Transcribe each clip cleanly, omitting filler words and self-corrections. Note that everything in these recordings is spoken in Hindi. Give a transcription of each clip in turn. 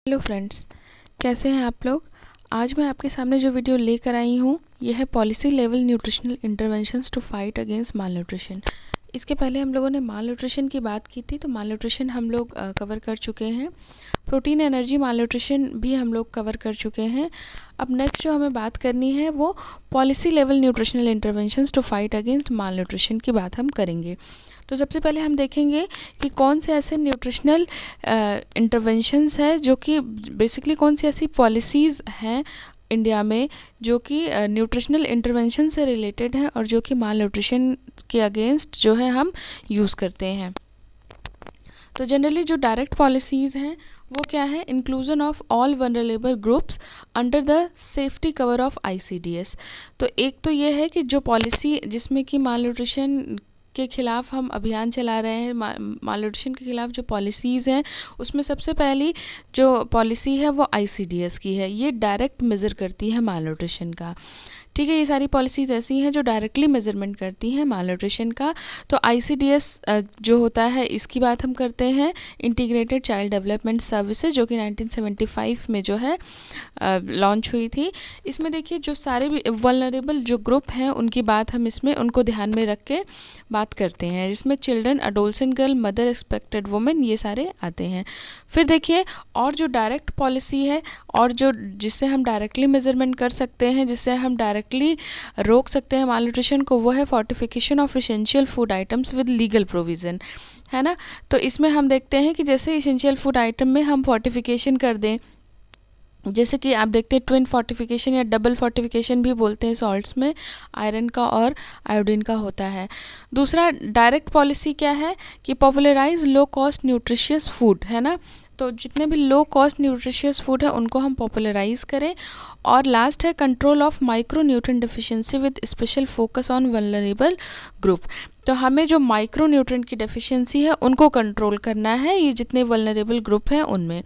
हेलो फ्रेंड्स, कैसे हैं आप लोग। आज मैं आपके सामने जो वीडियो लेकर आई हूँ यह है policy level nutritional interventions to fight against malnutrition. इसके पहले हम लोगों ने माल न्यूट्रिशन की बात की थी, तो माल न्यूट्रिशन हम लोग कवर कर चुके हैं। प्रोटीन एनर्जी माल न्यूट्रिशन भी हम लोग कवर कर चुके हैं। अब नेक्स्ट जो हमें बात करनी है वो policy level nutritional interventions to fight against malnutrition की बात हम करेंगे। तो सबसे पहले हम देखेंगे कि कौन से ऐसे न्यूट्रिशनल इंटरवेंशंस है जो कि बेसिकली कौन सी ऐसी पॉलिसीज़ हैं इंडिया में जो कि न्यूट्रिशनल इंटरवेंशन से रिलेटेड हैं और जो कि माल न्यूट्रिशन के अगेंस्ट जो है हम यूज़ करते हैं। तो जनरली जो डायरेक्ट पॉलिसीज़ हैं वो क्या है, inclusion of all vulnerable groups under the safety cover of ICDS। तो एक तो ये है कि जो पॉलिसी जिसमें कि माल न्यूट्रिशन के ख़िलाफ़ हम अभियान चला रहे हैं, माल न्यूट्रिशन के ख़िलाफ़ जो पॉलिसीज़ हैं उसमें सबसे पहली जो पॉलिसी है वो ICDS की है। ये डायरेक्ट मेज़र करती है माल न्यूट्रिशन का। ठीक है, ये सारी पॉलिसीज़ ऐसी हैं जो डायरेक्टली मेजरमेंट करती हैं माल न्यूट्रिशन का। तो ICDS जो होता है इसकी बात हम करते हैं, इंटीग्रेटेड चाइल्ड डेवलपमेंट सर्विसेज, जो कि 1975 में जो है लॉन्च हुई थी। इसमें देखिए जो सारे भी वल्नरेबल जो ग्रुप हैं उनकी बात हम इसमें उनको ध्यान में रख के बात करते हैं, जिसमें children, adolescent girl, mother, expected women, ये सारे आते हैं। फिर देखिए और जो डायरेक्ट पॉलिसी है और जो जिससे हम डायरेक्टली मेजरमेंट कर सकते हैं, जिससे हम डायरेक्टली रोक सकते हैं माल न्यूट्रिशन को, वो है fortification of essential food items with legal provision, है ना। तो इसमें हम देखते हैं कि जैसे एसेंशियल फूड आइटम में हम फोर्टिफिकेशन कर दें, जैसे कि आप देखते हैं ट्विन फोर्टिफिकेशन या डबल फोर्टिफिकेशन भी बोलते हैं, सॉल्ट्स में आयरन का और आयोडीन का होता है। दूसरा डायरेक्ट पॉलिसी क्या है कि popularize low cost nutritious food, है ना। तो जितने भी लो कॉस्ट न्यूट्रिशियस फूड है उनको हम पॉपुलराइज करें। और लास्ट है control of micro nutrient deficiency with special focus on vulnerable group. तो हमें जो माइक्रो न्यूट्रिएंट की डेफिशिएंसी है उनको कंट्रोल करना है, ये जितने वल्नरेबल ग्रुप हैं उनमें।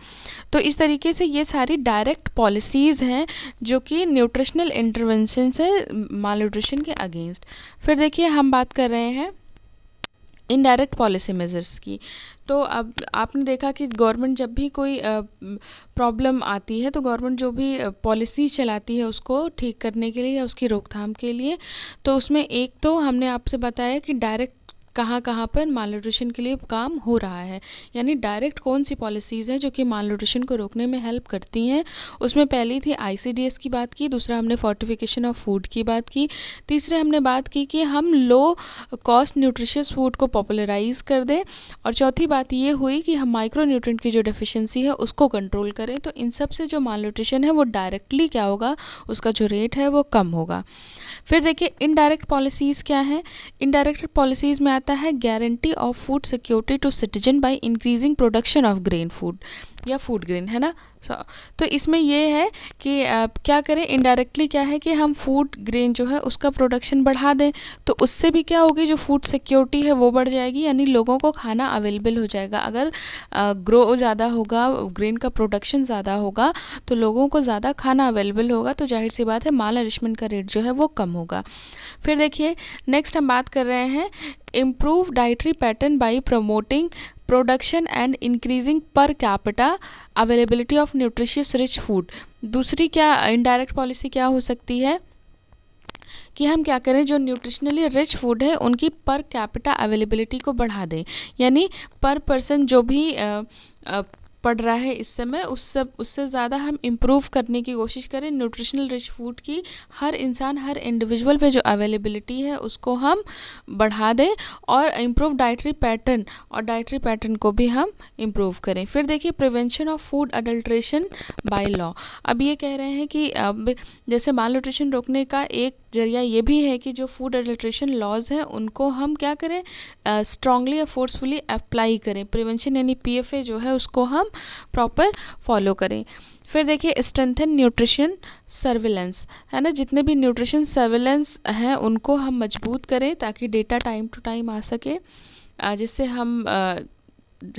तो इस तरीके से ये सारी डायरेक्ट पॉलिसीज़ हैं जो कि न्यूट्रिशनल इंटरवेंशन है माल न्यूट्रिशन के अगेंस्ट। फिर देखिए हम बात कर रहे हैं इनडायरेक्ट पॉलिसी मेजर्स की। तो अब आपने देखा कि गवर्नमेंट जब भी कोई प्रॉब्लम आती है तो गवर्नमेंट जो भी पॉलिसीज़ चलाती है उसको ठीक करने के लिए या उसकी रोकथाम के लिए, तो उसमें एक तो हमने आपसे बताया कि डायरेक्ट कहाँ कहाँ पर माल न्यूट्रिशन के लिए काम हो रहा है, यानी डायरेक्ट कौन सी पॉलिसीज़ हैं जो कि माल न्यूट्रिशन को रोकने में हेल्प करती हैं। उसमें पहली थी ICDS की बात की, दूसरा हमने फोर्टिफिकेशन ऑफ फूड की बात की, तीसरे हमने बात की कि हम लो कॉस्ट न्यूट्रिशियस फूड को पॉपुलराइज कर दें, और चौथी बात ये हुई कि हम माइक्रो न्यूट्रिएंट की जो डेफिशिएंसी है उसको कंट्रोल करें। तो इन सब से जो माल न्यूट्रिशन है वो डायरेक्टली क्या होगा, उसका जो रेट है वो कम होगा। फिर देखिए इनडायरेक्ट पॉलिसीज़ क्या है। इनडायरेक्ट पॉलिसीज़ में आता है guarantee of food security to citizen by increasing production of grain food या फूड ग्रेन, है ना। तो इसमें ये है कि क्या करें, इनडायरेक्टली क्या है कि हम फूड ग्रेन जो है उसका प्रोडक्शन बढ़ा दें, तो उससे भी क्या होगी, जो फूड सिक्योरिटी है वो बढ़ जाएगी, यानी लोगों को खाना अवेलेबल हो जाएगा। अगर ग्रो ज़्यादा होगा, ग्रेन का प्रोडक्शन ज़्यादा होगा तो लोगों को ज़्यादा खाना अवेलेबल होगा, तो जाहिर सी बात है माल नरिशमेंट का रेट जो है वो कम होगा। फिर देखिए नेक्स्ट हम बात कर रहे हैं improve dietary pattern by promoting production and increasing per capita availability of nutritious rich food. दूसरी क्या इनडायरेक्ट पॉलिसी क्या हो सकती है कि हम क्या करें, जो न्यूट्रिशनली रिच फूड है उनकी पर कैपिटा अवेलेबिलिटी को बढ़ा दें, यानी पर पर्सन जो भी पड़ रहा है इस समय उससे ज़्यादा हम इम्प्रूव करने की कोशिश करें न्यूट्रिशनल रिच फूड की। हर इंसान, हर इंडिविजुअल पे जो अवेलेबिलिटी है उसको हम बढ़ा दें, और इम्प्रूव डाइटरी पैटर्न, और डाइटरी पैटर्न को भी हम इम्प्रूव करें। फिर देखिए prevention of food adulteration by law. अब ये कह रहे हैं कि अब जैसे माल न्यूट्रिशन रोकने का एक जरिया ये भी है कि जो फूड अडल्ट्रेशन लॉज हैं उनको हम क्या करें, स्ट्रांगली या फोर्सफुली अप्लाई करें। प्रिवेंशन यानी PFA जो है उसको हम प्रॉपर फॉलो करें। फिर देखिए स्ट्रेंथन न्यूट्रिशन सर्विलेंस, है ना, जितने भी न्यूट्रिशन सर्विलेंस हैं उनको हम मजबूत करें ताकि डेटा टाइम टू टाइम आ सके, जिससे हम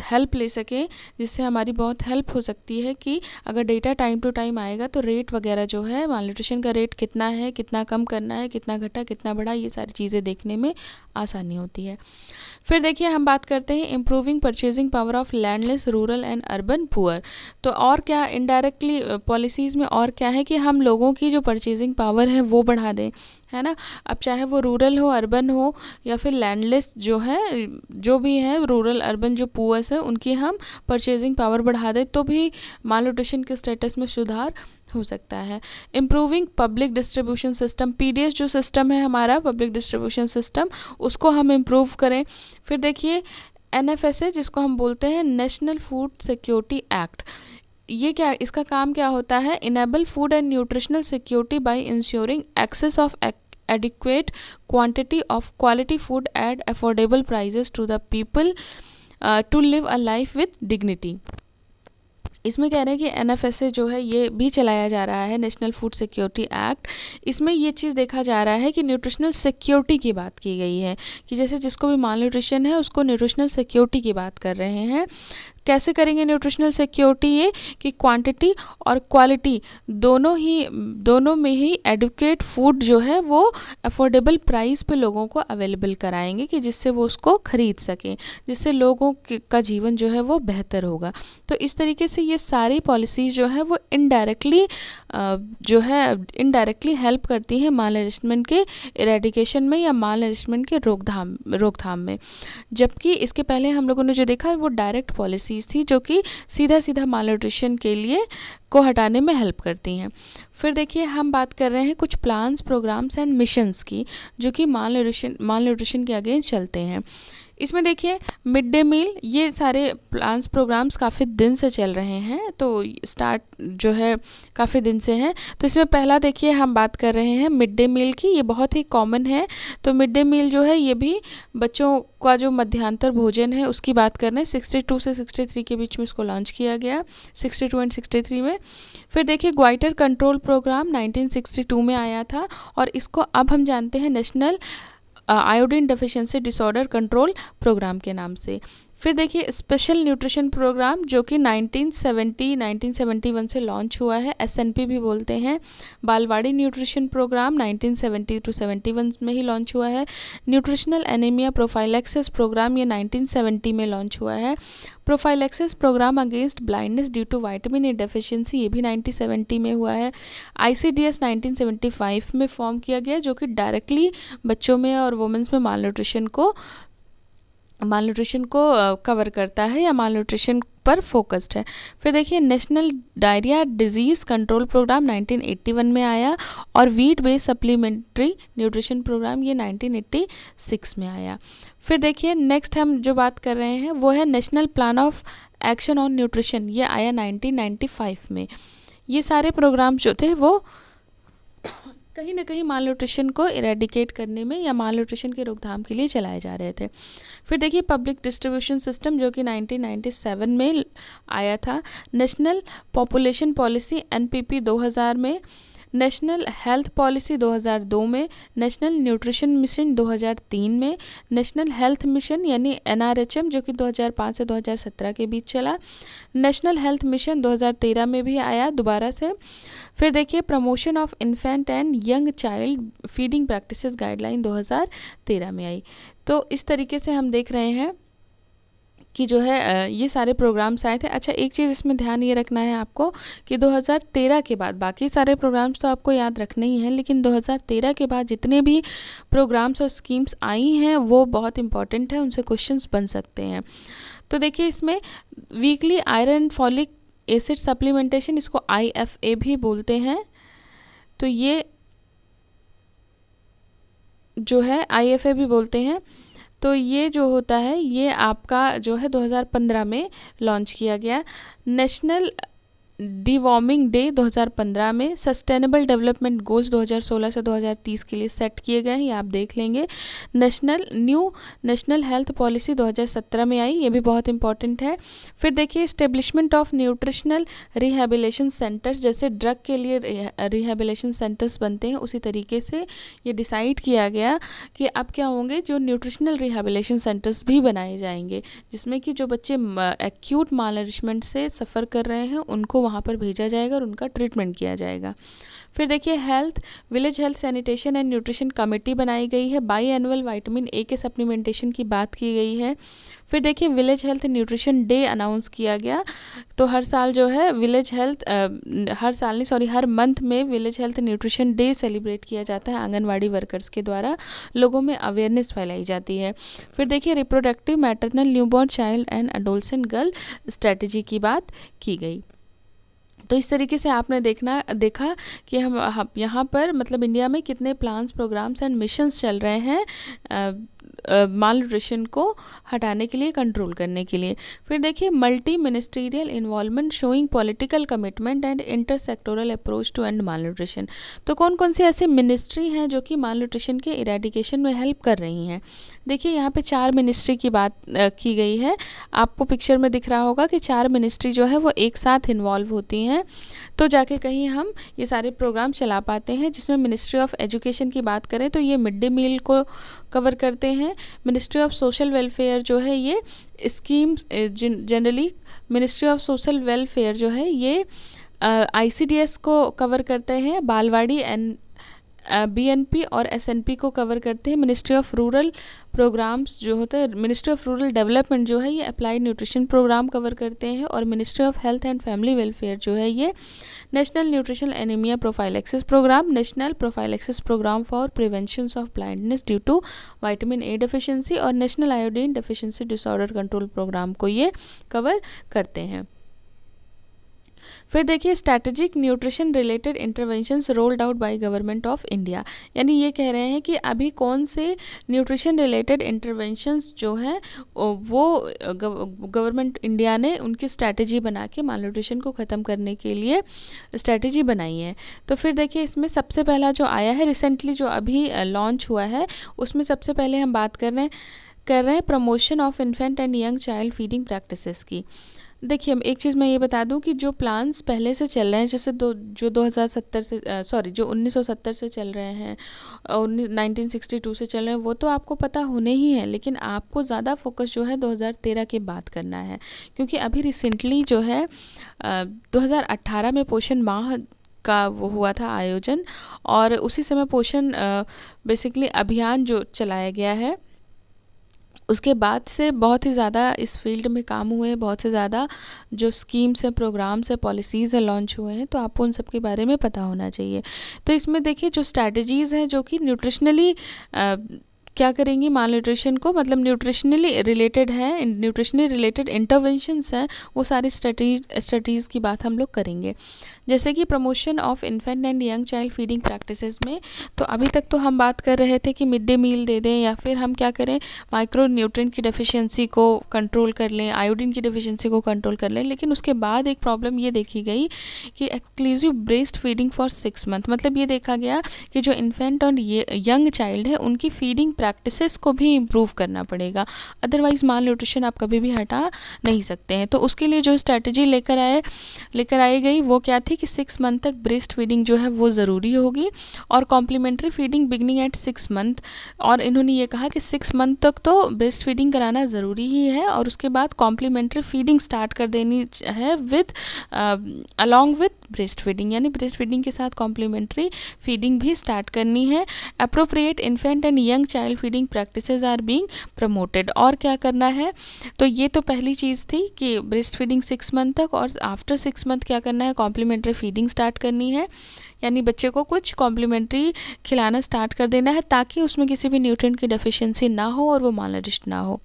हेल्प ले सकें, जिससे हमारी बहुत हेल्प हो सकती है कि अगर डेटा टाइम टू टाइम आएगा तो रेट वगैरह जो है, माल न्यूट्रिशन का रेट कितना है, कितना कम करना है, कितना घटा, कितना बढ़ा, ये सारी चीज़ें देखने में आसानी होती है। फिर देखिए हम बात करते हैं improving purchasing power of landless rural and urban poor. तो और क्या इनडायरेक्टली पॉलिसीज़ में और क्या है कि हम लोगों की जो परचेजिंग पावर है वो बढ़ा दें, है ना। अब चाहे वो रूरल हो, अर्बन हो, या फिर लैंडलेस जो है, जो भी है रूरल अर्बन जो पुअर्स है, उनकी हम परचेजिंग पावर बढ़ा दें तो भी माल न्यूट्रिशन के स्टेटस में सुधार हो सकता है। Improving public distribution system, PDS जो सिस्टम है हमारा पब्लिक डिस्ट्रीब्यूशन सिस्टम, उसको हम इम्प्रूव करें। फिर देखिए एनएफएसए जिसको हम बोलते हैं नेशनल फूड सिक्योरिटी एक्ट, ये क्या, इसका काम क्या होता है, enable food and nutritional security by ensuring access of adequate quantity of quality food at affordable prices to the people to live a life with dignity। इसमें कह रहे हैं कि एनएफएसए जो है ये भी चलाया जा रहा है, नेशनल फूड सिक्योरिटी एक्ट। इसमें ये चीज़ देखा जा रहा है कि न्यूट्रिशनल सिक्योरिटी की बात की गई है, कि जैसे जिसको भी माल न्यूट्रिशन है उसको न्यूट्रिशनल सिक्योरिटी की बात कर रहे हैं। कैसे करेंगे न्यूट्रिशनल सिक्योरिटी, ये कि क्वांटिटी और क्वालिटी दोनों में ही एडुकेट फूड जो है वो अफोर्डेबल प्राइस पे लोगों को अवेलेबल कराएंगे, कि जिससे वो उसको खरीद सकें, जिससे लोगों का जीवन जो है वो बेहतर होगा। तो इस तरीके से ये सारी पॉलिसीज़ जो है वो इनडायरेक्टली हेल्प करती हैं माल नरिशमेंट के इरेडिकेशन में या माल नरिशमेंट के रोकथाम में। जबकि इसके पहले हम लोगों ने जो देखा वो डायरेक्ट पॉलिसीज़ थी जो कि सीधा माल न्यूट्रिशन के लिए को हटाने में हेल्प करती हैं। फिर देखिए हम बात कर रहे हैं कुछ प्लान्स, प्रोग्राम्स एंड मिशंस की जो कि माल न्यूट्रिशन के अगेंस्ट चलते हैं। इसमें देखिए मिड डे मील, ये सारे प्लान्स प्रोग्राम्स काफ़ी दिन से चल रहे हैं, तो स्टार्ट जो है काफ़ी दिन से है। तो इसमें पहला देखिए हम बात कर रहे हैं मिड डे मील की, ये बहुत ही कॉमन है। तो मिड डे मील जो है ये भी बच्चों का जो मध्यांतर भोजन है उसकी बात कर रहे हैं। 62 से 63 के बीच में इसको लॉन्च किया गया, 62 एंड 63 में। फिर देखिए ग्वाइटर कंट्रोल प्रोग्राम 1962 में आया था, और इसको अब हम जानते हैं national iodine deficiency disorder control programme के नाम से। फिर देखिए स्पेशल न्यूट्रिशन प्रोग्राम जो कि 1971 से लॉन्च हुआ है, एसएनपी भी बोलते हैं। बालवाड़ी न्यूट्रिशन प्रोग्राम 1970 to 71 में ही लॉन्च हुआ है। न्यूट्रिशनल एनीमिया प्रोफाइलैक्सिस प्रोग्राम ये 1970 में लॉन्च हुआ है। Prophylaxis programme against blindness due to vitamin A deficiency ये भी 1970 में हुआ है। आईसीडीएस 1975 में फॉर्म किया गया जो कि डायरेक्टली बच्चों में और वुमेन्स में माल न्यूट्रिशन को कवर करता है या माल न्यूट्रिशन पर फोकस्ड है। फिर देखिए national diarrhoea disease control programme 1981 में आया, और wheat based supplementary nutrition programme ये 1986 में आया। फिर देखिए नेक्स्ट हम जो बात कर रहे हैं वो है national plan of action on nutrition, ये आया 1995 में। ये सारे प्रोग्राम जो थे वो कहीं ना कहीं माल न्यूट्रिशन को इरेडिकेट करने में या माल न्यूट्रिशन के रोकथाम के लिए चलाए जा रहे थे। फिर देखिए पब्लिक डिस्ट्रीब्यूशन सिस्टम जो कि 1997 में आया था। नेशनल पॉपुलेशन पॉलिसी एनपीपी 2000 में, नेशनल हेल्थ पॉलिसी 2002 में, नेशनल न्यूट्रिशन मिशन 2003 में, नेशनल हेल्थ मिशन यानी एनआरएचएम जो कि 2005 से 2017 के बीच चला, नेशनल हेल्थ मिशन 2013 में भी आया दोबारा से। फिर देखिए promotion of infant and young child feeding practices guideline 2013 में आई। तो इस तरीके से हम देख रहे हैं कि जो है ये सारे प्रोग्राम्स आए थे। अच्छा एक चीज़ इसमें ध्यान ये रखना है आपको कि 2013 के बाद बाकी सारे प्रोग्राम्स तो आपको याद रखने ही हैं, लेकिन 2013 के बाद जितने भी प्रोग्राम्स और स्कीम्स आई हैं वो बहुत इंपॉर्टेंट है, उनसे क्वेश्चंस बन सकते हैं। तो देखिए इसमें weekly iron folic acid supplementation, इसको IFA भी बोलते हैं। तो ये जो है IFA भी बोलते हैं। तो ये जो होता है ये आपका जो है 2015 में लॉन्च किया गया। नेशनल डिवॉर्मिंग डे 2015 में सस्टेनेबल डेवलपमेंट गोल्स 2016 से 2030 के लिए सेट किए गए हैं, ये आप देख लेंगे। नेशनल हेल्थ पॉलिसी 2017 में आई, ये भी बहुत इंपॉर्टेंट है। फिर देखिए establishment of nutritional rehabilitation centres, जैसे ड्रग के लिए रिहेबिलिटेशन सेंटर्स बनते हैं उसी तरीके से ये डिसाइड किया गया कि अब क्या होंगे, जो न्यूट्रिशनल रिहेबिलिटेशन सेंटर्स भी बनाए जाएंगे, जिसमें कि जो बच्चे एक्यूट मालनरिशमेंट से सफ़र कर रहे हैं उनको वहाँ पर भेजा जाएगा और उनका ट्रीटमेंट किया जाएगा। फिर देखिए village health sanitation and nutrition committee बनाई गई है। बाई एनुअल विटामिन ए के सप्लीमेंटेशन की बात की गई है। फिर देखिए village health nutrition day announce किया गया। तो हर साल जो है हर मंथ में village health nutrition day celebrate किया जाता है। आंगनवाड़ी वर्कर्स के द्वारा लोगों में अवेयरनेस फैलाई जाती है। फिर देखिए reproductive maternal newborn child and adolescent girl strategy की बात की गई। तो इस तरीके से आपने देखा कि हम यहाँ पर मतलब इंडिया में कितने प्लान्स, प्रोग्राम्स एंड मिशंस चल रहे हैं माल न्यूट्रिशन को हटाने के लिए, कंट्रोल करने के लिए। फिर देखिए multi ministerial involvement showing political commitment and intersectoral approach to end malnutrition. तो कौन कौन सी ऐसी मिनिस्ट्री हैं जो कि माल न्यूट्रिशन के इरेडिकेशन में हेल्प कर रही हैं। देखिए यहाँ पे 4 मिनिस्ट्री की बात की गई है। आपको पिक्चर में दिख रहा होगा कि 4 मिनिस्ट्री जो है वो एक साथ इन्वॉल्व होती हैं, तो जाके कहीं हम ये सारे प्रोग्राम चला पाते हैं। जिसमें मिनिस्ट्री ऑफ एजुकेशन की बात करें तो ये मिड डे मील को कवर करते हैं। मिनिस्ट्री ऑफ सोशल वेलफेयर जो है ये schemes, generally ministry of social welfare जो है ये ICDS को कवर करते हैं। बालवाड़ी एंड BNP और SNP को कवर करते हैं। मिनिस्ट्री ऑफ रूरल प्रोग्राम्स जो होते हैं, मिनिस्ट्री ऑफ रूरल डेवलपमेंट जो है ये अप्लाइड न्यूट्रिशन प्रोग्राम कवर करते हैं। और ministry of health and family welfare जो है ये national nutritional anaemia prophylaxis programme, national prophylaxis programme for prevention of blindness due to vitamin A deficiency और national iodine deficiency disorder control programme को ये कवर करते हैं। फिर देखिए strategic nutrition related interventions rolled out by government of India, यानी ये कह रहे हैं कि अभी कौन से न्यूट्रिशन रिलेटेड इंटरवेंशंस जो हैं वो गवर्नमेंट इंडिया ने उनकी स्ट्रैटेजी बना के माल न्यूट्रिशन को ख़त्म करने के लिए स्ट्रैटेजी बनाई है। तो फिर देखिए इसमें सबसे पहला जो आया है रिसेंटली, जो अभी लॉन्च हुआ है, उसमें सबसे पहले हम बात कर रहे हैं promotion of infant and young child feeding practices की। देखिए एक चीज़ मैं ये बता दूं कि जो प्लान्स पहले से चल रहे हैं, जैसे जो 1970 से चल रहे हैं और 1962 से चल रहे हैं, वो तो आपको पता होने ही है। लेकिन आपको ज़्यादा फोकस जो है 2013 के बाद करना है, क्योंकि अभी रिसेंटली जो है 2018 में पोषण माह का वो हुआ था आयोजन, और उसी समय पोषण बेसिकली अभियान जो चलाया गया है, उसके बाद से बहुत ही ज़्यादा इस फील्ड में काम हुए, बहुत से ज़्यादा जो स्कीम्स हैं, प्रोग्राम्स हैं, पॉलिसीज़ हैं लॉन्च हुए हैं, तो आपको उन सब के बारे में पता होना चाहिए। तो इसमें देखिए जो स्ट्रैटेजीज़ हैं जो कि न्यूट्रिशनली क्या करेंगी माल न्यूट्रिशन को, मतलब न्यूट्रिशनली रिलेटेड इंटरवेंशंस हैं, वो सारी स्ट्रेटजीज़ की बात हम लोग करेंगे। जैसे कि promotion of infant and young child feeding practices में, तो अभी तक तो हम बात कर रहे थे कि मिड डे मील दे दें, या फिर हम क्या करें माइक्रो न्यूट्रिएंट की डेफिशिएंसी को कंट्रोल कर लें, आयोडीन की डेफिशिएंसी को कंट्रोल कर लें। लेकिन उसके बाद एक प्रॉब्लम ये देखी गई कि exclusive breast feeding for 6 month, मतलब ये देखा गया कि जो इन्फेंट और यंग चाइल्ड है उनकी फीडिंग प्रैक्टिसेस को भी इम्प्रूव करना पड़ेगा, अदरवाइज़ माल न्यूट्रिशन आप कभी भी हटा नहीं सकते हैं। तो उसके लिए जो स्ट्रैटेजी लेकर आई गई वो क्या थी कि 6 मंथ तक ब्रेस्ट फीडिंग जो है वो ज़रूरी होगी, और complementary feeding beginning at 6 month. और इन्होंने ये कहा कि 6 मंथ तक तो ब्रेस्ट फीडिंग कराना ज़रूरी ही है, और उसके बाद कॉम्प्लीमेंट्री फीडिंग स्टार्ट कर देनी है अलॉन्ग विथ ब्रेस्ट फीडिंग, यानी ब्रेस्ट फीडिंग के साथ कॉम्प्लीमेंट्री फीडिंग भी स्टार्ट करनी है। Appropriate infant and young child feeding practices are being promoted. और क्या करना है, तो ये तो पहली चीज़ थी कि ब्रेस्ट फीडिंग 6 मंथ तक, और आफ्टर 6 मंथ क्या करना है, कॉम्प्लीमेंट्री फीडिंग स्टार्ट करनी है, यानी बच्चे को कुछ कॉम्प्लीमेंट्री खिलाना स्टार्ट कर देना है, ताकि उसमें किसी भी न्यूट्रिएंट की डेफिशिएंसी ना हो और वो मालनरिश्ड ना हो।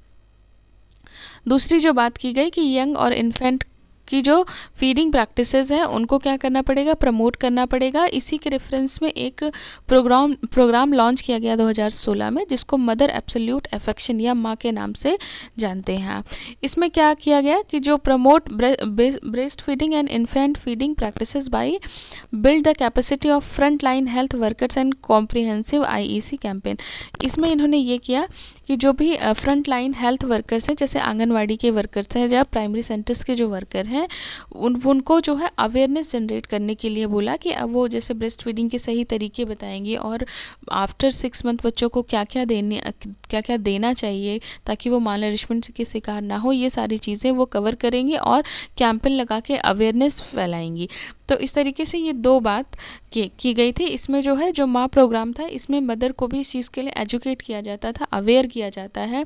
दूसरी जो बात की गई कि यंग और इन्फेंट की जो फीडिंग प्रैक्टिसेस हैं उनको क्या करना पड़ेगा, प्रमोट करना पड़ेगा। इसी के रेफरेंस में एक प्रोग्राम लॉन्च किया गया 2016 में, जिसको मदर एब्सोल्यूट अफेक्शन या माँ के नाम से जानते हैं। इसमें क्या किया गया कि जो promote breast feeding and infant feeding practices by build the capacity of front line health workers and comprehensive IEC campaign. इसमें इन्होंने ये किया कि जो भी फ्रंट लाइन हेल्थ वर्कर्स हैं, जैसे आंगनवाड़ी के वर्कर्स हैं या प्राइमरी सेंटर्स के जो वर्कर हैं, उनको जो है अवेयरनेस जनरेट करने के लिए बोला कि अब वो जैसे ब्रेस्ट फीडिंग के सही तरीके बताएंगे और आफ्टर 6 मंथ बच्चों को क्या क्या देना चाहिए ताकि वो मालनरिशमेंट के शिकार ना हो, ये सारी चीज़ें वो कवर करेंगे और कैंपेन लगा के अवेयरनेस फैलाएंगी। तो इस तरीके से ये 2 बात की गई थी। इसमें जो है जो माँ प्रोग्राम था, इसमें मदर को भी इस चीज़ के लिए एजुकेट किया जाता था, अवेयर किया जाता है,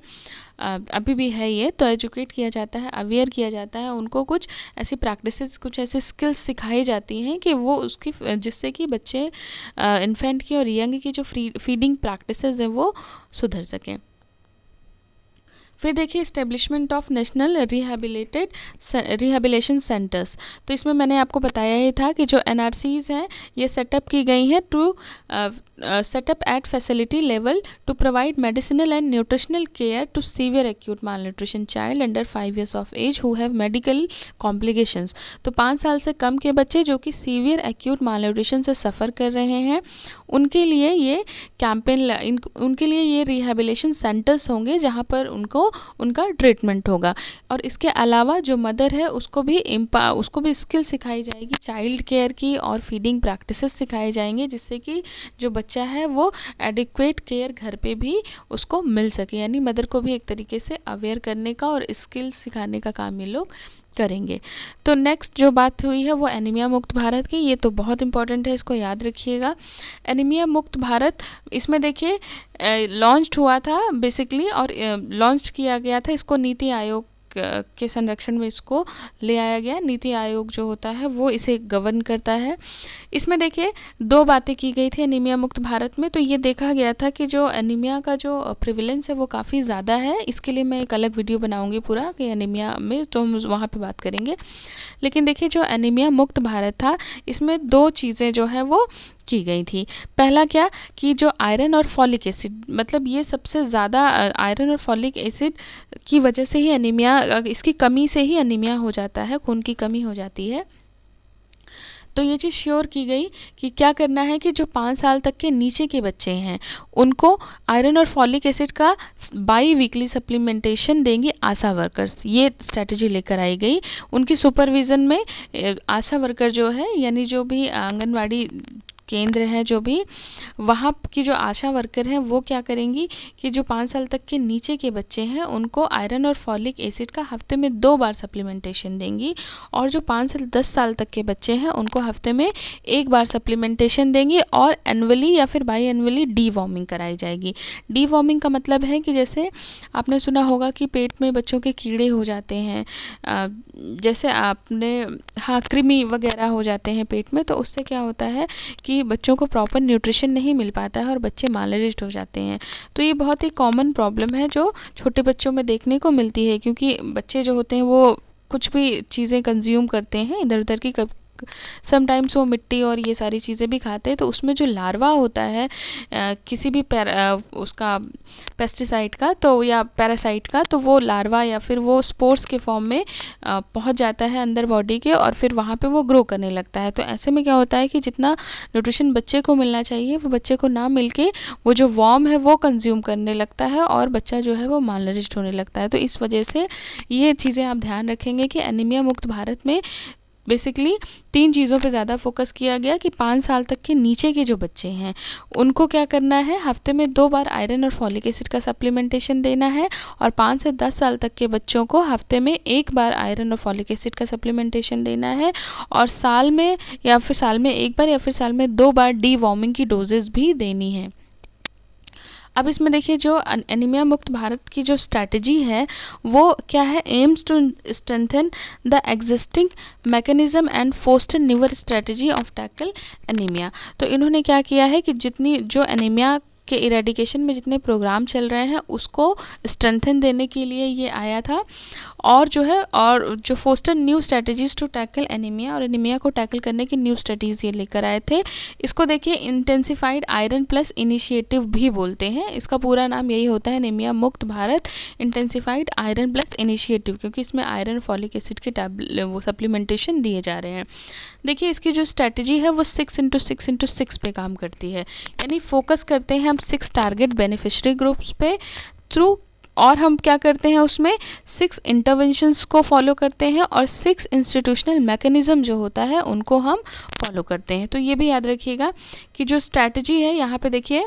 अभी भी है ये, तो एजुकेट किया जाता है, अवेयर किया जाता है, उनको कुछ ऐसी प्रैक्टिसेस, कुछ ऐसी स्किल्स सिखाई जाती हैं कि वो उसकी जिससे कि बच्चे इन्फेंट की और यंग की जो फीडिंग प्रैक्टिसेस हैं वो सुधर सकें। फिर देखिए establishment of national rehabilitation centres. तो इसमें मैंने आपको बताया ही था कि जो NRCs हैं ये सेटअप की गई हैं to setup at facility level to provide medicinal and nutritional care to severe acute malnutrition child under 5 years of age who have medical complications. तो 5 साल से कम के बच्चे जो कि सीवियर एक्यूट मालन्यूट्रिशन से सफ़र कर रहे हैं, उनके लिए ये कैंपेन, उनके लिए ये रिहेबिलेशन सेंटर्स होंगे जहाँ पर उनका ट्रीटमेंट होगा। और इसके अलावा जो मदर है उसको भी स्किल सिखाई जाएगी चाइल्ड केयर की और फीडिंग प्रैक्टिसेस सिखाए जाएंगे, जिससे कि जो बच्चा है वो एडिक्वेट केयर घर पे भी उसको मिल सके। यानी मदर को भी एक तरीके से अवेयर करने का और स्किल सिखाने का काम ये लोग करेंगे। तो नेक्स्ट जो बात हुई है वो एनीमिया मुक्त भारत की, ये तो बहुत इंपॉर्टेंट है, इसको याद रखिएगा। एनीमिया मुक्त भारत, इसमें देखिए लॉन्च हुआ था बेसिकली, और लॉन्च किया गया था, इसको नीति आयोग के संरक्षण में इसको ले आया गया। नीति आयोग जो होता है वो इसे गवर्न करता है। इसमें देखिए 2 बातें की गई थी एनीमिया मुक्त भारत में। तो ये देखा गया था कि जो एनीमिया का जो प्रिविलेंस है वो काफ़ी ज़्यादा है। इसके लिए मैं एक अलग वीडियो बनाऊंगी पूरा कि एनीमिया में, तो हम वहाँ पे बात करेंगे। लेकिन देखिए जो एनीमिया मुक्त भारत था, इसमें 2 चीज़ें जो है वो की गई थी। पहला क्या कि जो आयरन और फॉलिक एसिड, मतलब ये सबसे ज़्यादा आयरन और फॉलिक एसिड की वजह से ही एनीमिया, इसकी कमी से ही एनीमिया हो जाता है, खून की कमी हो जाती है। तो ये चीज़ श्योर की गई कि क्या करना है कि जो 5 साल तक के नीचे के बच्चे हैं उनको आयरन और फॉलिक एसिड का बाई वीकली सप्लीमेंटेशन देंगी आशा वर्कर्स। ये स्ट्रैटेजी लेकर आई गई। उनकी सुपरविज़न में आशा वर्कर जो है, यानी जो भी आंगनवाड़ी केंद्र है, जो भी वहाँ की जो आशा वर्कर हैं वो क्या करेंगी कि जो 5 साल तक के नीचे के बच्चे हैं उनको आयरन और फॉलिक एसिड का हफ्ते में 2 बार सप्लीमेंटेशन देंगी, और जो 5 से 10 साल तक के बच्चे हैं उनको हफ्ते में 1 बार सप्लीमेंटेशन देंगी, और एनुअली या फिर बाई एनुअली डीवॉर्मिंग कराई जाएगी। डीवॉर्मिंग का मतलब है कि जैसे आपने सुना होगा कि पेट में बच्चों के कीड़े हो जाते हैं, जैसे आपने कृमि वगैरह हो जाते हैं पेट में, तो उससे क्या होता है कि बच्चों को प्रॉपर न्यूट्रिशन नहीं मिल पाता है और बच्चे मालनरिश्ड हो जाते हैं। तो ये बहुत ही कॉमन प्रॉब्लम है जो छोटे बच्चों में देखने को मिलती है, क्योंकि बच्चे जो होते हैं वो कुछ भी चीज़ें कंज्यूम करते हैं इधर उधर की, समटाइम्स वो मिट्टी और ये सारी चीज़ें भी खाते हैं, तो उसमें जो लार्वा होता है किसी भी उसका पेस्टिसाइड का तो या पैरासाइट का, तो वो लार्वा या फिर वो स्पोर्स के फॉर्म में पहुंच जाता है अंदर बॉडी के, और फिर वहाँ पे वो ग्रो करने लगता है। तो ऐसे में क्या होता है कि जितना न्यूट्रिशन बच्चे को मिलना चाहिए वो बच्चे को ना मिल के वो जो वॉर्म है वो कंज्यूम करने लगता है और बच्चा जो है वो मालनरिश्ड होने लगता है। तो इस वजह से ये चीज़ें आप ध्यान रखेंगे कि एनीमिया मुक्त भारत में बेसिकली 3 चीज़ों पे ज़्यादा फोकस किया गया कि 5 साल तक के नीचे के जो बच्चे हैं उनको क्या करना है, हफ्ते में 2 बार आयरन और फॉलिक एसिड का सप्लीमेंटेशन देना है, और 5 से 10 साल तक के बच्चों को हफ्ते में 1 बार आयरन और फॉलिक एसिड का सप्लीमेंटेशन देना है, और साल में 1 बार या फिर साल में 2 बार डीवॉर्मिंग की डोजेस भी देनी है। अब इसमें देखिए जो एनीमिया मुक्त भारत की जो स्ट्रैटेजी है वो क्या है, aims to strengthen the existing mechanism and foster newer strategy of tackle anaemia. तो इन्होंने क्या किया है कि जितनी जो एनीमिया के इरेडिकेशन में जितने प्रोग्राम चल रहे हैं उसको स्ट्रेंथन देने के लिए ये आया था। और जो foster new strategies to tackle anaemia, और एनीमिया को टैकल करने की न्यू स्ट्रेटजीज ये लेकर आए थे। इसको देखिए इंटेंसिफाइड आयरन प्लस इनिशिएटिव भी बोलते हैं। इसका पूरा नाम यही होता है, एनीमिया मुक्त Bharat intensified iron plus initiative, क्योंकि इसमें आयरन फॉलिक एसिड के वो सप्लीमेंटेशन दिए जा रहे हैं। देखिए इसकी जो स्ट्रैटेजी है वो 6x6x6 पे काम करती है, यानी फोकस करते हैं हम 6 टारगेट बेनिफिशियरी ग्रुप्स पे थ्रू, और हम क्या करते हैं उसमें 6 इंटरवेंशंस को फॉलो करते हैं और 6 इंस्टीट्यूशनल मैकेनिज़्म जो होता है उनको हम फॉलो करते हैं। तो ये भी याद रखिएगा कि जो स्ट्रैटेजी है यहाँ पे देखिए,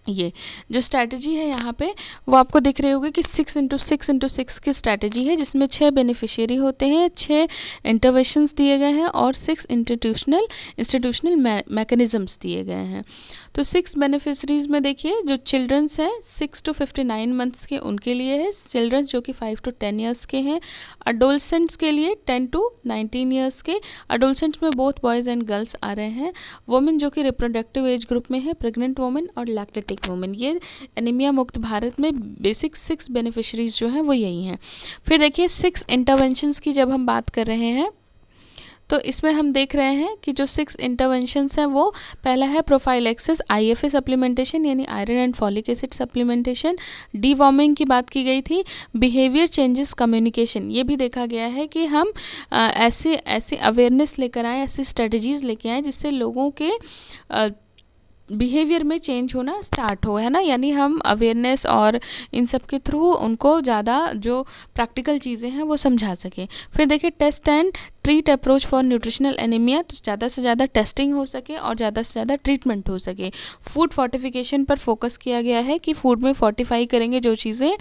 ये जो स्ट्रैटेजी है यहाँ पे वो आपको दिख रही होगी कि 6x6x6 की स्ट्रैटेजी है, जिसमें 6 बेनिफिशियरी होते हैं, 6 इंटरवेंशंस दिए गए हैं और 6 इंस्टीट्यूशनल मैकेनिज़म्स दिए गए हैं। तो 6 बेनिफिशरीज़ में देखिए जो चिल्ड्रंस हैं 6 to 59 मंथ्स के, उनके लिए है। चिल्ड्रंस जो कि 5 to 10 ईयर्स के हैं। अडोलसेंट्स के लिए 10 to 19 ईयर्स के। अडोलसेंट्स में बोथ बॉयज़ एंड गर्ल्स आ रहे हैं। वुमेन जो कि रिप्रोडक्टिव एज ग्रुप में है, प्रेग्नेंट वुमेन और लैक्टेटिक वुमेन। ये एनीमिया मुक्त भारत में बेसिक 6 बेनिफिशरीज़ जो हैं वो यही हैं। फिर देखिए 6 इंटरवेंशंस की जब हम बात कर रहे हैं तो इसमें हम देख रहे हैं कि जो 6 इंटरवेंशंस हैं वो पहला है प्रोफाइलैक्सिस IFA सप्लीमेंटेशन, यानी iron and folic acid supplementation. Deworming की बात की गई थी। बिहेवियर चेंजेस कम्युनिकेशन, ये भी देखा गया है कि हम ऐसी अवेयरनेस लेकर आए, ऐसी स्ट्रेटजीज़ लेके आए जिससे लोगों के बिहेवियर में चेंज होना स्टार्ट हो, है ना। यानी हम अवेयरनेस और इन सब के थ्रू उनको ज़्यादा जो प्रैक्टिकल चीज़ें हैं वो समझा सकें। फिर देखिए test and treat approach for nutritional anaemia, तो ज़्यादा से ज़्यादा टेस्टिंग हो सके और ज़्यादा से ज़्यादा ट्रीटमेंट हो सके। फूड फोर्टिफिकेशन पर फोकस किया गया है कि फूड में फोर्टिफाई करेंगे जो चीज़ें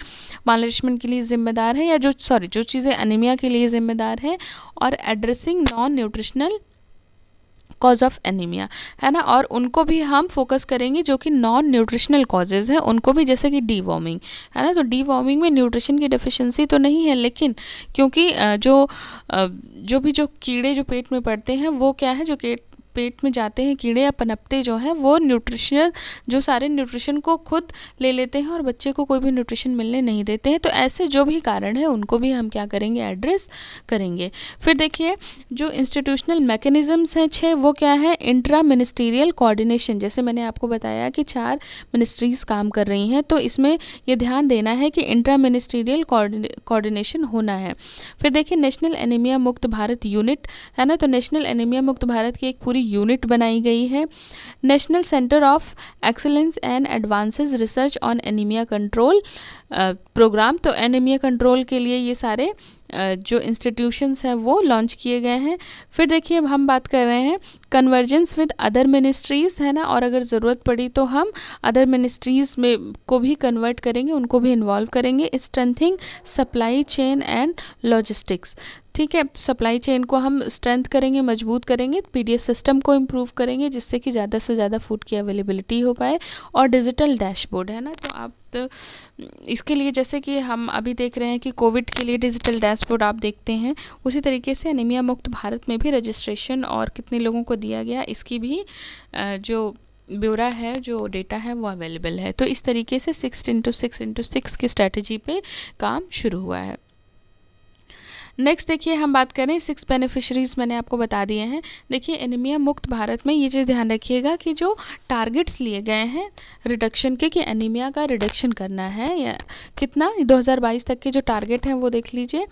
मालनरिशमेंट के लिए ज़िम्मेदार है, या जो चीज़ें एनीमिया के लिए ज़िम्मेदार है। और addressing non nutritional cause of anaemia, है ना, और उनको भी हम फोकस करेंगे जो कि नॉन न्यूट्रिशनल कॉजेज़ हैं उनको भी, जैसे कि डीवॉर्मिंग, है ना। तो डीवॉर्मिंग में न्यूट्रिशन की डेफिशिएंसी तो नहीं है, लेकिन क्योंकि जो कीड़े जो पेट में पड़ते हैं वो क्या है, जो पेट में जाते हैं कीड़े या पनपते जो हैं वो सारे न्यूट्रिशन को खुद ले लेते हैं और बच्चे को कोई भी न्यूट्रिशन मिलने नहीं देते हैं। तो ऐसे जो भी कारण है उनको भी हम क्या करेंगे, एड्रेस करेंगे। फिर देखिए जो इंस्टीट्यूशनल मैकेनिज़म्स हैं 6, वो क्या है, इंट्रा मिनिस्टीरियल कोऑर्डिनेशन। जैसे मैंने आपको बताया कि 4 मिनिस्ट्रीज़ काम कर रही हैं, तो इसमें ये ध्यान देना है कि इंट्रा मिनिस्टीरियल कोऑर्डिनेशन होना है। फिर देखिए नेशनल एनीमिया मुक्त भारत यूनिट, है ना, तो नेशनल एनीमिया मुक्त भारत की एक पूरी यूनिट बनाई गई है। National centre of excellence and advances research on anaemia control programme, तो एनीमिया कंट्रोल के लिए ये सारे जो इंस्टीट्यूशंस हैं वो लॉन्च किए गए हैं। फिर देखिए अब हम बात कर रहे हैं कन्वर्जेंस विद अदर मिनिस्ट्रीज़, है ना, और अगर ज़रूरत पड़ी तो हम अदर मिनिस्ट्रीज़ में को भी कन्वर्ट करेंगे, उनको भी इन्वॉल्व करेंगे। Strengthening supply chain and logistics, ठीक है, सप्लाई चेन को हम स्ट्रेंथ करेंगे, मजबूत करेंगे। PDS सिस्टम को इम्प्रूव करेंगे जिससे कि ज़्यादा से ज़्यादा फूड की अवेलेबिलिटी हो पाए। और डिजिटल डैशबोर्ड, है ना, तो आप इसके लिए जैसे कि हम अभी देख रहे हैं कि कोविड के लिए डिजिटल डैशबोर्ड आप देखते हैं, उसी तरीके से एनीमिया मुक्त भारत में भी रजिस्ट्रेशन और कितने लोगों को दिया गया इसकी भी जो ब्यौरा है, जो डेटा है वो अवेलेबल है। तो इस तरीके से 6x6x6 की स्ट्रैटेजी पे काम शुरू हुआ है। नेक्स्ट देखिए हम बात करें 6 बेनिफिशरीज़ मैंने आपको बता दिए हैं। देखिए एनीमिया मुक्त भारत में ये चीज़ ध्यान रखिएगा कि जो टारगेट्स लिए गए हैं रिडक्शन के, कि एनीमिया का रिडक्शन करना है या कितना, 2022 तक के जो टारगेट हैं वो देख लीजिए।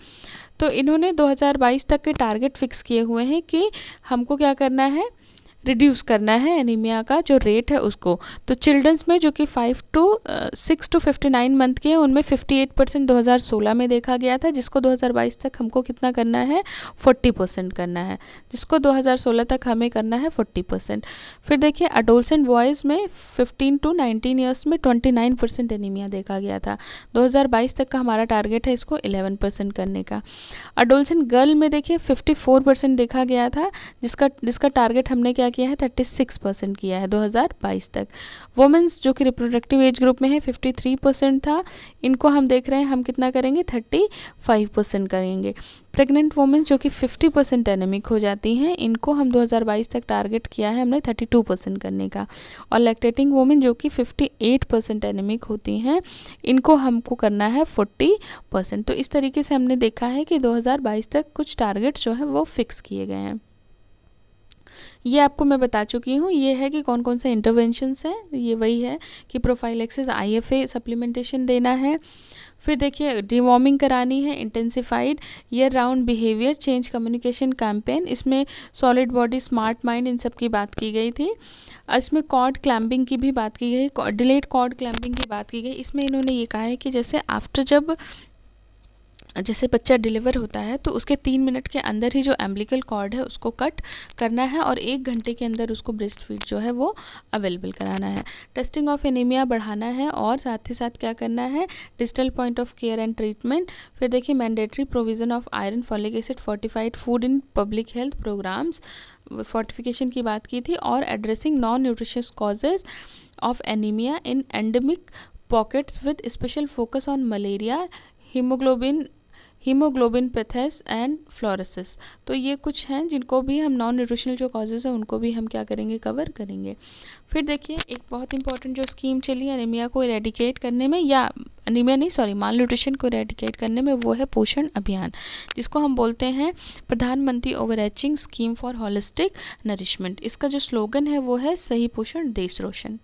तो इन्होंने 2022 तक के टारगेट फिक्स किए हुए हैं कि हमको क्या करना है, रिड्यूस करना है एनीमिया का जो रेट है उसको। तो चिल्ड्रंस में जो कि 6 to 59 मंथ के हैं उनमें 58% 2016 में देखा गया था, जिसको 2022 तक हमको कितना करना है, 40% करना है, जिसको 2016 तक हमें करना है 40%। फिर देखिए अडोलसेंट बॉयज़ में 15 to 19 ईयर्स में 29% एनीमिया देखा गया था। 2022 तक का हमारा टारगेट है इसको 11% करने का। अडोलसेंट गर्ल में देखिए 54% देखा गया था, जिसका टारगेट हमने क्या किया है 36% किया है 2022 तक। वुमेंस जो कि रिप्रोडक्टिव एज ग्रुप में है 53% था, इनको हम देख रहे हैं हम कितना करेंगे 35% करेंगे। प्रेग्नेंट वुमेन जो कि 50% एनेमिक हो जाती हैं, इनको हम 2022 तक टारगेट किया है हमने 32% करने का। और लैक्टेटिंग वुमेन जो कि 58% एनेमिक होती हैं, इनको हमको करना है 40%। तो इस तरीके से हमने देखा है कि 2022 तक कुछ टारगेट्स जो है वो फिक्स किए गए हैं। ये आपको मैं बता चुकी हूँ, ये है कि कौन कौन से इंटरवेंशंस हैं। ये वही है कि प्रोफाइलेक्सिस IFA सप्लीमेंटेशन देना है, फिर देखिए डिवॉर्मिंग करानी है, intensified year round behaviour change communication campaign, इसमें सॉलिड बॉडी स्मार्ट माइंड इन सब की बात की गई थी। इसमें कॉर्ड क्लैम्पिंग की भी बात की गई, डिलेड कॉर्ड क्लैम्पिंग की बात की गई। इसमें इन्होंने ये कहा है कि जैसे बच्चा डिलीवर होता है तो उसके 3 मिनट के अंदर ही जो एम्बिलिकल कॉर्ड है उसको कट करना है और 1 घंटे के अंदर उसको ब्रेस्ट फीड जो है वो अवेलेबल कराना है। टेस्टिंग ऑफ एनीमिया बढ़ाना है और साथ ही साथ क्या करना है, digital point of care and treatment. फिर देखिए mandatory provision of iron folic acid fortified food in public health programmes, fortification की बात की थी। और addressing non nutritious causes of anaemia in endemic pockets with special focus on malaria, haemoglobinopathies and fluorosis. तो ये कुछ हैं जिनको भी हम नॉन न्यूट्रिशनल जो कॉजेज़ हैं उनको भी हम क्या करेंगे, कवर करेंगे। फिर देखिए एक बहुत इंपॉर्टेंट जो स्कीम चली एनीमिया को इरेडिकेट करने में, या एनीमिया नहीं सॉरी माल न्यूट्रिशन को इरेडिकेट करने में, वो है पोषण अभियान, जिसको हम बोलते हैं प्रधानमंत्री ओवरएचिंग स्कीम फॉर होलिस्टिक नरिशमेंट। इसका जो स्लोगन है वो है सही पोषण देश रोशन।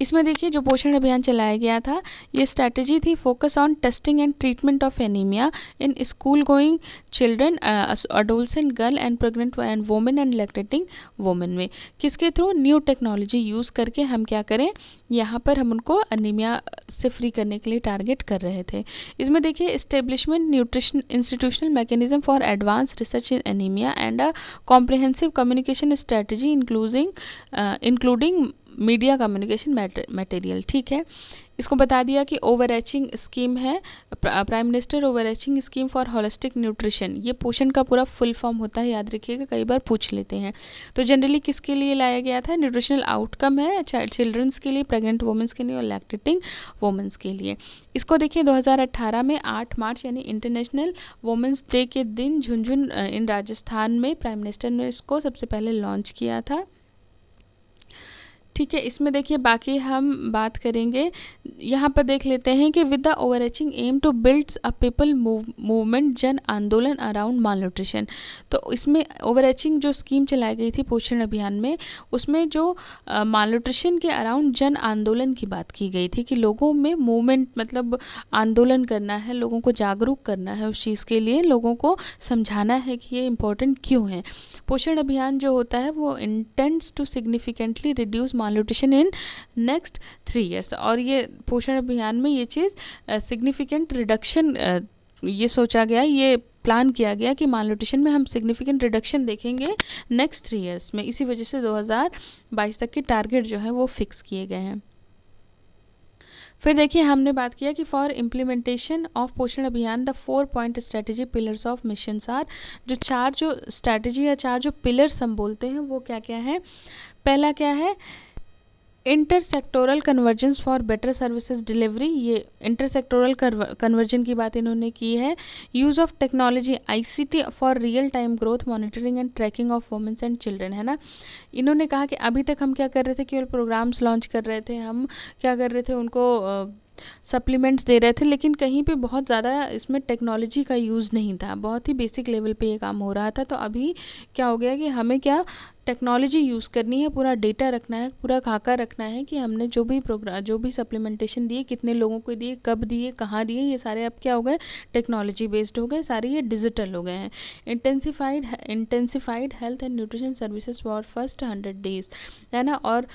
इसमें देखिए जो पोषण अभियान चलाया गया था, ये स्ट्रैटेजी थी focus on testing and treatment of anaemia in school going children, adolescent girl and pregnant and women and lactating women में। किसके थ्रू, न्यू टेक्नोलॉजी यूज़ करके हम क्या करें, यहाँ पर हम उनको एनीमिया से फ्री करने के लिए टारगेट कर रहे थे। इसमें देखिए establishment nutrition institutional mechanism for advance research in anaemia and a comprehensive communication strategy including media communication material. ठीक है, इसको बता दिया कि ओवरएचिंग स्कीम है prime minister overarching scheme for holistic nutrition. ये पोषण का पूरा फुल फॉर्म होता है, याद रखिएगा, कई बार पूछ लेते हैं। तो जनरली किसके लिए लाया गया था, न्यूट्रिशनल आउटकम है चिल्ड्रंस के लिए, प्रेग्नेंट वुमेंस के लिए और लैक्टेटिंग वुमेंस के लिए। इसको देखिए 2018 में 8 मार्च यानी इंटरनेशनल वुमेंस डे के दिन झुंझुन इन राजस्थान में प्राइम मिनिस्टर ने इसको सबसे पहले लॉन्च किया था। ठीक है, इसमें देखिए बाकी हम बात करेंगे, यहाँ पर देख लेते हैं कि with the overarching aim to builds a people movement जन आंदोलन अराउंड माल न्यूट्रिशन। तो इसमें ओवरएचिंग जो स्कीम चलाई गई थी पोषण अभियान में, उसमें जो माल न्यूट्रिशन के अराउंड जन आंदोलन की बात की गई थी कि लोगों में मूवमेंट मतलब आंदोलन करना है, लोगों को जागरूक करना है उस चीज़ के लिए, लोगों को समझाना है कि ये इम्पोर्टेंट क्यों है। पोषण अभियान जो होता है वो intends to significantly reduce nutrition in next 3 years। और ये पोषण अभियान में ये चीज़ सिग्निफिकेंट रिडक्शन ये सोचा गया, ये प्लान किया गया कि माल न्यूट्रिशन में हम सिग्निफिकेंट रिडक्शन देखेंगे नेक्स्ट 3 years में। इसी वजह से 2022 तक के टारगेट जो है वो फिक्स किए गए हैं। फिर देखिए हमने बात किया कि for implementation of Poshan Abhiyaan the 4 point strategy pillars of missions are, जो 4 जो स्ट्रैटेजी या 4 जो पिलर्स हम बोलते हैं वो क्या क्या है। पहला क्या है, intersectoral convergence for better services delivery, ये इंटरसेक्टोरल कन्वर्जन की बात इन्होंने की है। Use of technology ICT for real time growth monitoring and tracking of women's and children, है ना। इन्होंने कहा कि अभी तक हम क्या कर रहे थे, केवल प्रोग्राम्स लॉन्च कर रहे थे, हम क्या कर रहे थे, उनको सप्लीमेंट्स दे रहे थे, लेकिन कहीं पे बहुत ज़्यादा इसमें टेक्नोलॉजी का यूज़ नहीं था, बहुत ही बेसिक लेवल पे ये काम हो रहा था। तो अभी क्या हो गया कि हमें क्या टेक्नोलॉजी यूज़ करनी है, पूरा डेटा रखना है, पूरा खाका रखना है कि हमने जो भी सप्लीमेंटेशन दिए, कितने लोगों को दिए, कब दिए, कहाँ दिए, ये सारे अब क्या हो गए, टेक्नोलॉजी बेस्ड हो गए, सारे ये डिजिटल हो गए हैं। Intensified health and nutrition services for first 100 days, है ना। और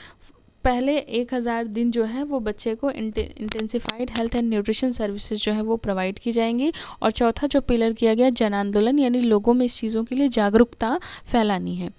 पहले 1000 दिन जो है वो बच्चे को intensified health and nutrition services जो है वो प्रोवाइड की जाएंगी। और चौथा जो पिलर किया गया जन आंदोलन, यानी लोगों में इस चीज़ों के लिए जागरूकता फैलानी है।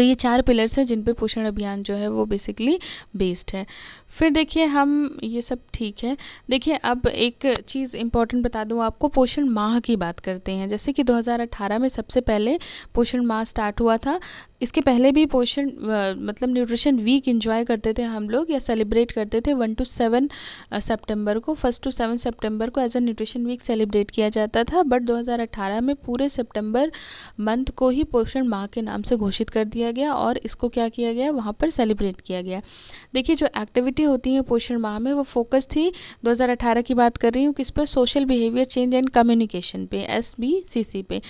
तो ये 4 पिलर्स हैं जिन पे पोषण अभियान जो है वो बेसिकली बेस्ड है। फिर देखिए हम ये सब ठीक है। देखिए अब एक चीज़ इम्पॉर्टेंट बता दूँ आपको, पोषण माह की बात करते हैं। जैसे कि 2018 में सबसे पहले पोषण माह स्टार्ट हुआ था। इसके पहले भी पोषण मतलब न्यूट्रिशन वीक एंजॉय करते थे हम लोग या सेलिब्रेट करते थे 1 to 7 सितंबर को, 1 to 7 सितंबर को as a nutrition week celebrate किया जाता था। बट 2018 में पूरे सितंबर मंथ को ही पोषण माह के नाम से घोषित कर दिया गया और इसको क्या किया गया, वहाँ पर सेलिब्रेट किया गया। देखिए जो एक्टिविटी होती है पोषण माह में वो फोकस थी, 2018 की बात कर रही हूँ, किस पर, social behaviour change and communication पे, SBCC पे।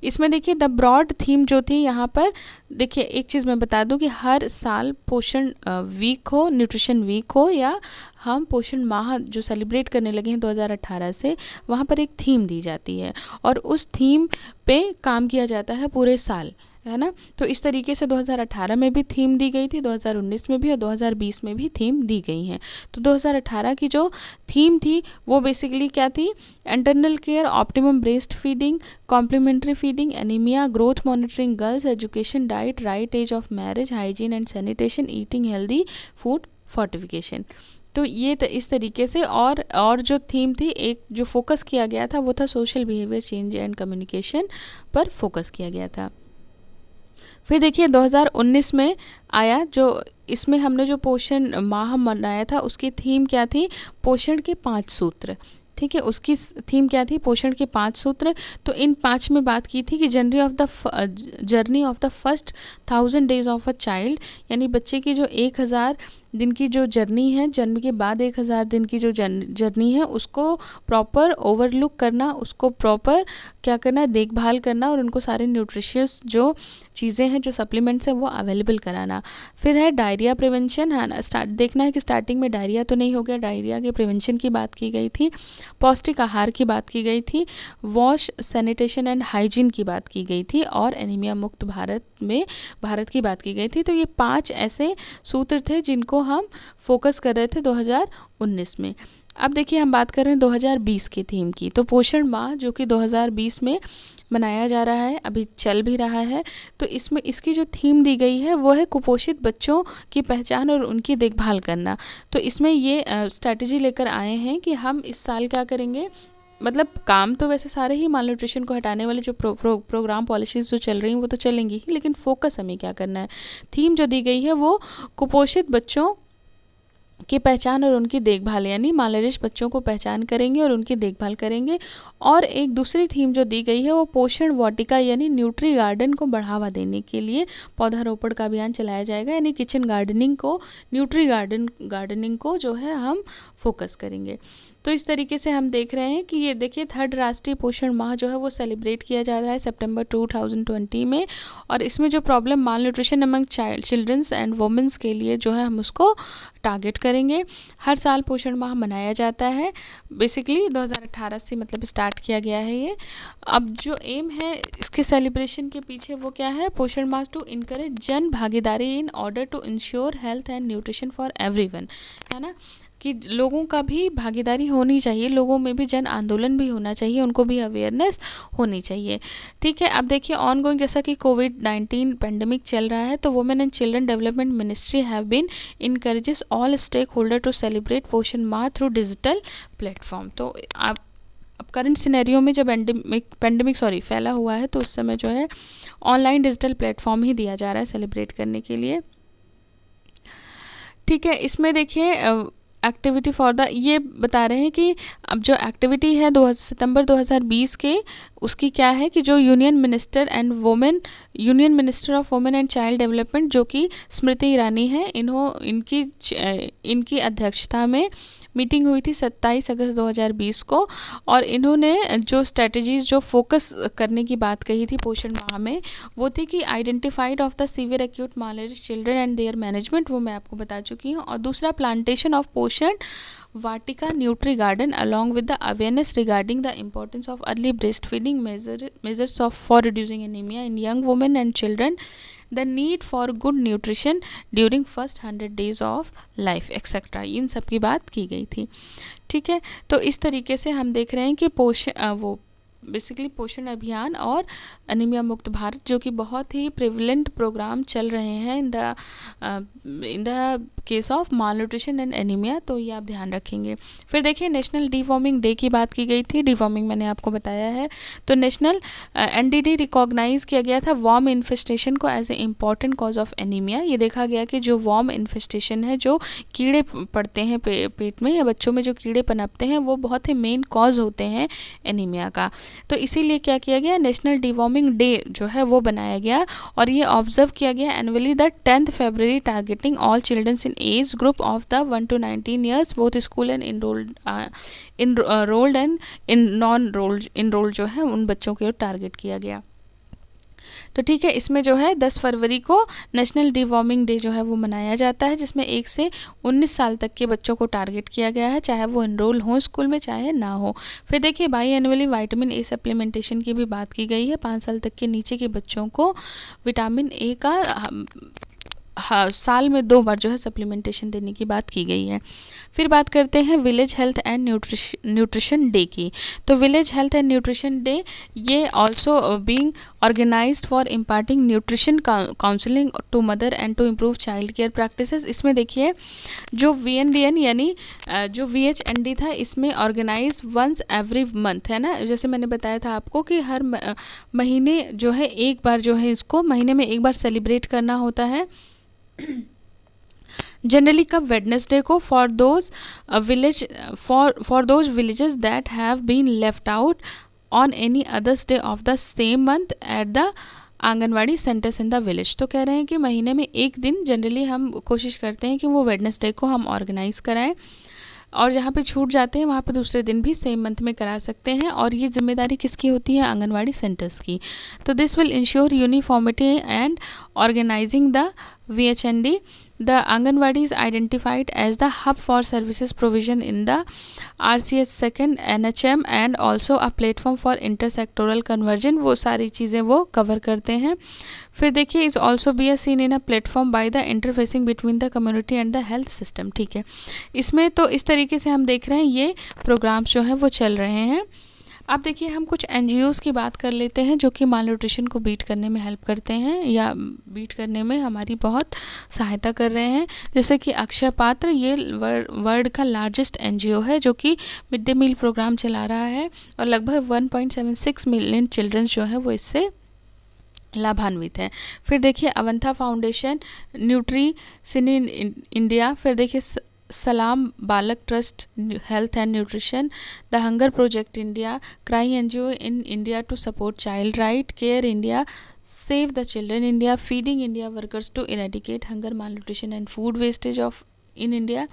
इसमें देखिए द ब्रॉड थीम जो थी यहाँ पर, देखिए एक चीज़ मैं बता दूं कि हर साल पोषण वीक हो, न्यूट्रिशन वीक हो या हम पोषण माह जो सेलिब्रेट करने लगे हैं 2018 से, वहाँ पर एक थीम दी जाती है और उस थीम पे काम किया जाता है पूरे साल, है ना। तो इस तरीके से 2018 में भी थीम दी गई थी, 2019 में भी और 2020 में भी थीम दी गई हैं। तो 2018 की जो थीम थी वो बेसिकली क्या थी, internal care, optimum breast feeding, complementary feeding, anaemia, growth monitoring, girls education, diet, right age of marriage, hygiene and sanitation, eating healthy food, fortification. तो ये इस तरीके से और जो थीम थी, एक जो फोकस किया गया था वो था social behaviour change and communication पर फोकस किया गया था। फिर देखिए 2019 में आया, जो इसमें हमने जो पोषण माह मनाया था उसकी थीम क्या थी, पोषण के 5 सूत्र। ठीक है, उसकी थीम क्या थी, पोषण के 5 सूत्र। तो इन 5 में बात की थी कि journey of the first 1000 days of a child, यानी बच्चे की जो 1000 दिन की जो जर्नी है, जन्म के बाद 1000 दिन की जो जर्नी है उसको प्रॉपर ओवरलुक करना, उसको प्रॉपर क्या करना, देखभाल करना और उनको सारे न्यूट्रिशियस जो चीज़ें हैं, जो सप्लीमेंट्स हैं वो अवेलेबल कराना। फिर है डायरिया प्रिवेंशन, है ना, देखना है कि स्टार्टिंग में डायरिया तो नहीं हो गया, डायरिया के प्रिवेंशन की बात की गई थी, पौष्टिक आहार की बात की गई थी, वॉश, सैनिटेशन एंड हाइजीन की बात की गई थी और एनीमिया मुक्त भारत की बात की गई थी। तो ये 5 ऐसे सूत्र थे जिनको हम फोकस कर रहे थे 2019 में। अब देखिए हम बात कर रहे हैं 2020 की थीम की। तो पोषण माह जो कि 2020 में मनाया जा रहा है, अभी चल भी रहा है, तो इसमें इसकी जो थीम दी गई है वो है कुपोषित बच्चों की पहचान और उनकी देखभाल करना। तो इसमें ये स्ट्रैटेजी लेकर आए हैं कि हम इस साल क्या करेंगे, मतलब काम तो वैसे सारे ही माल न्यूट्रिशन को हटाने वाले जो प्रोग्राम पॉलिसीज़ जो चल रही हैं वो तो चलेंगी ही, लेकिन फोकस हमें क्या करना है, थीम जो दी गई है वो कुपोषित बच्चों की पहचान और उनकी देखभाल, यानी मालनरिश बच्चों को पहचान करेंगे और उनकी देखभाल करेंगे। और एक दूसरी थीम जो दी गई है वो पोषण वाटिका यानी न्यूट्री गार्डन को बढ़ावा देने के लिए पौधारोपण का अभियान चलाया जाएगा, यानी किचन गार्डनिंग को, न्यूट्री गार्डनिंग को जो है हम फोकस करेंगे। तो इस तरीके से हम देख रहे हैं कि ये देखिए 3rd राष्ट्रीय पोषण माह जो है वो सेलिब्रेट किया जा रहा है सितंबर 2020 में, और इसमें जो problem malnutrition among childrens and womens के लिए जो है हम उसको टारगेट करेंगे। हर साल पोषण माह मनाया जाता है, बेसिकली 2018 से मतलब स्टार्ट किया गया है ये। अब जो एम है इसके सेलिब्रेशन के पीछे वो क्या है, पोषण माह टू इनकरेज जन भागीदारी in order to ensure health and nutrition for everyone, है ना, कि लोगों का भी भागीदारी होनी चाहिए, लोगों में भी जन आंदोलन भी होना चाहिए, उनको भी अवेयरनेस होनी चाहिए। ठीक है, अब देखिए ऑन गोइंग, जैसा कि कोविड-19 पेंडेमिक चल रहा है, तो women and children development ministry have been encourages all stakeholder to celebrate Poshan Maah through digital platform. तो अब करंट सिनेरियो में जब पेंडेमिक फैला हुआ है तो उस समय जो है ऑनलाइन डिजिटल प्लेटफॉर्म ही दिया जा रहा है सेलिब्रेट करने के लिए। ठीक है, इसमें देखिए एक्टिविटी फॉर द, ये बता रहे हैं कि अब जो एक्टिविटी है सितंबर 2020 के, उसकी क्या है कि जो union minister of women and child development जो कि स्मृति ईरानी है, इनकी अध्यक्षता में मीटिंग हुई थी 27 अगस्त 2020 को, और इन्होंने जो स्ट्रेटजीज जो फोकस करने की बात कही थी पोषण माह में, वो थी कि identified of the severe acute malnourished children and their management, वो मैं आपको बता चुकी हूँ, और दूसरा plantation of Poshan Vatika nutri garden along with the awareness regarding the importance of early breastfeeding, measures for reducing anaemia in young women and children, the need for good nutrition during first 100 days of life etcetera, इन सब की बात की गई थी। ठीक है, तो इस तरीके से हम देख रहे हैं कि बेसिकली पोषण अभियान और एनीमिया मुक्त भारत, जो कि बहुत ही प्रिवलेंट प्रोग्राम चल रहे हैं in the case of mall nutrition and anaemia, तो ये आप ध्यान रखेंगे। फिर देखिए नेशनल डीवॉर्मिंग डे की बात की गई थी, डीवॉर्मिंग मैंने आपको बताया है। तो नेशनल एनडीडी रिकॉग्नाइज किया गया था वॉर्म इन्फेस्टेशन को as a important cause of anaemia. ये देखा गया कि जो वॉर्म इन्फेस्टेशन है, जो कीड़े पड़ते हैं पेट में या बच्चों में जो कीड़े पनपते हैं, वो बहुत ही मेन कॉज होते हैं एनीमिया का। तो इसीलिए क्या किया गया, नेशनल डीवॉर्मिंग डे जो है वो बनाया गया और ये ऑब्जर्व किया गया annually the 10th February, targeting all children's in age group of the 1 to 19 years, both school and enrolled and in non enrolled जो है उन बच्चों को टारगेट किया गया। तो ठीक है, इसमें जो है 10 फरवरी को नेशनल डीवॉर्मिंग डे जो है वो मनाया जाता है, जिसमें 1 से 19 साल तक के बच्चों को टारगेट किया गया है, चाहे वो इनरोल हो स्कूल में चाहे ना हो। फिर देखिए by annually vitamin A supplementation की भी बात की गई है। 5 साल तक के नीचे के बच्चों को विटामिन ए का साल में 2 बार जो है सप्लीमेंटेशन देने की बात की गई है। फिर बात करते हैं village health and nutrition day की। तो village health and nutrition day ये also being organised for imparting nutrition counselling to mother and to improve child care practices. इसमें देखिए जो VNDN यानी जो VHND था, इसमें ऑर्गेनाइज वंस एवरी मंथ है ना, जैसे मैंने बताया था आपको कि हर महीने जो है एक बार जो है इसको महीने में एक बार सेलिब्रेट करना होता है। जनरली कब, वेडनेसडे को, for those villages that have been left out on any others day of the same month at the anganwadi centres in the village. तो कह रहे हैं कि महीने में एक दिन जनरली हम कोशिश करते हैं कि वो वेडनेसडे को हम ऑर्गेनाइज कराएं, और जहाँ पे छूट जाते हैं वहाँ पे दूसरे दिन भी सेम मंथ में करा सकते हैं, और ये जिम्मेदारी किसकी होती है, आंगनवाड़ी सेंटर्स की। तो this will ensure uniformity and organizing the VHND. The Anganwadi is identified as the hub for services provision in the RCH 2nd NHM and also a platform for intersectoral conversion. वो सारी चीज़ें वो कवर करते हैं। फिर देखिए is also be seen in a platform by the interfacing between the community and the health system. ठीक है, इसमें तो इस तरीके से हम देख रहे हैं ये प्रोग्राम्स जो हैं वो चल रहे हैं। अब देखिए हम कुछ NGOs की बात कर लेते हैं जो कि माल न्यूट्रिशन को बीट करने में हेल्प करते हैं या बीट करने में हमारी बहुत सहायता कर रहे हैं। जैसे कि अक्षय पात्र, ये वर्ल्ड का लार्जेस्ट NGO है जो कि मिड डे मील प्रोग्राम चला रहा है और लगभग 1.76 मिलियन चिल्ड्रंस जो है वो इससे लाभान्वित है। फिर देखिए अवंथा फाउंडेशन, न्यूट्रीसिनी इंडिया, फिर देखिए Salaam Baalak trust health and nutrition, the hunger project India, CRY NGO in India to support child right, care India, save the children India, feeding India workers to eradicate hunger, malnutrition and food wastage of in India.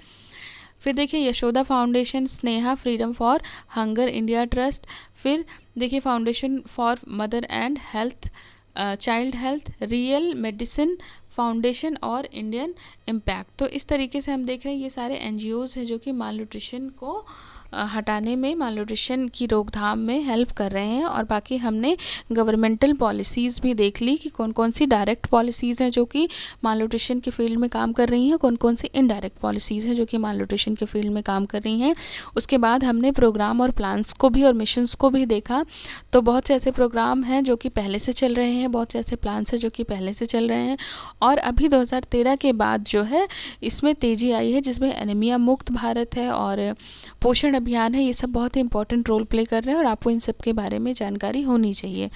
फिर देखिए Yashoda foundation, Sneha freedom for hunger India trust, फिर देखिए foundation for mother and health, child health, real medicine foundation और इंडियन इम्पैक्ट। तो इस तरीके से हम देख रहे हैं ये सारे NGOs हैं जो कि माल न्यूट्रिशन को हटाने में, माल न्यूट्रिशन की रोकथाम में हेल्प कर रहे हैं। और बाकी हमने गवर्नमेंटल पॉलिसीज़ भी देख ली कि कौन कौन सी डायरेक्ट पॉलिसीज़ हैं जो कि माल न्यूट्रिशन के फील्ड में काम कर रही हैं, कौन कौन सी इनडायरेक्ट पॉलिसीज़ हैं जो कि माल न्यूट्रिशन के फील्ड में काम कर रही हैं। उसके बाद हमने प्रोग्राम और प्लान्स को भी और मिशंस को भी देखा। तो बहुत से ऐसे प्रोग्राम हैं जो कि पहले से चल रहे हैं, बहुत से ऐसे प्लान्स हैं जो कि पहले से चल रहे हैं, और अभी 2013 के बाद जो है इसमें तेज़ी आई है, जिसमें एनीमिया मुक्त भारत है और पोषण अभियान है। ये सब बहुत ही इंपॉर्टेंट रोल प्ले कर रहे हैं और आपको इन सब के बारे में जानकारी होनी चाहिए।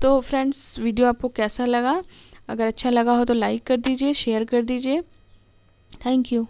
तो फ्रेंड्स, वीडियो आपको कैसा लगा? अगर अच्छा लगा हो तो लाइक कर दीजिए, शेयर कर दीजिए। Thank you.